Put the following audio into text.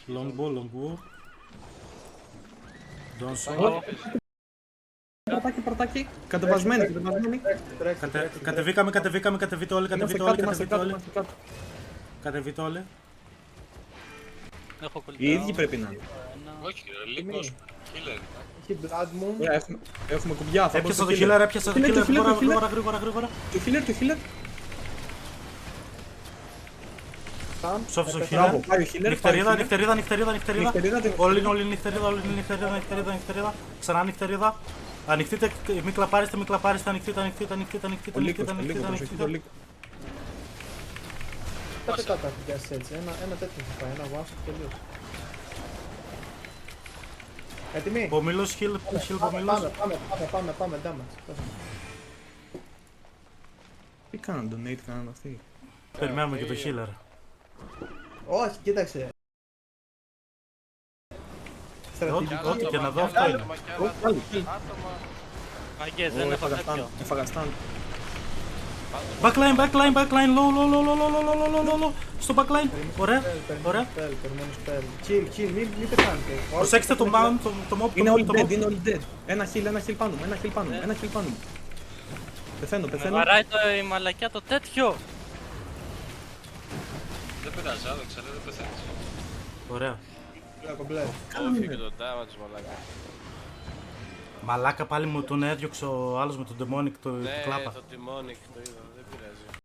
Longbow. Johnson. Πρωτάκι. Κατεβασμένοι. Κατεβείτε όλοι. Κατεβείτε όλοι. Έχω κολλητά. Οι ίδιοι πρέπει να είναι. Όχι, λίγος killer. Έχει Blood Moon. Ωραία, έχουμε κουμπιά. Θα Έπιασα το μπω στο healer, έπιασα το Healer, healer. το healer. Γρήγορα. Το healer. Ψόφισε ο Μπράβο, healer. πάει ο healer. Νυχτερίδα. Όλη νυχτερίδα. Ξανά νυχτερίδα. Ανοιχτείτε, μην κλαπάριστε, ανοιχτείτε. Ο Λύκος, το Λύκο. Τα πετάτα πιάσεις έτσι. Ένα τέτοιο θα πάει. Ένα one shot τελείως. Έτοιμοι. Πομίλος, heal Πομίλος. Πάμε. Damage. Τι κάναν, donate κάναν αυτοί. Περιμένουμε και το healer. Όχι, κοίταξε. Ό,τι και να δω αυτό είναι. Μαγκές, δεν έχω τέτοιο. Έφαγα stun. Backline, low. Στο backline. Ωραία. Περιμένω spell. Chill, μην πεθάνετε. Προσέξτε το mount, το mob. Είναι όλοι dead. Ένα heal πάνω μου. Πεθαίνω. Βαράει η μαλακιά το τέτοιο. Δεν πειράζει, Άλεξ, αλλά δεν πεθαίνεις. Ωραία. Κομπλέ. Όφυγε το damage μαλάκα. Μαλάκα πάλι μου τον έδιωξε ο άλλος με τον demonic το Ναι, κλάπα. το demonic το είδα, δεν πειράζει.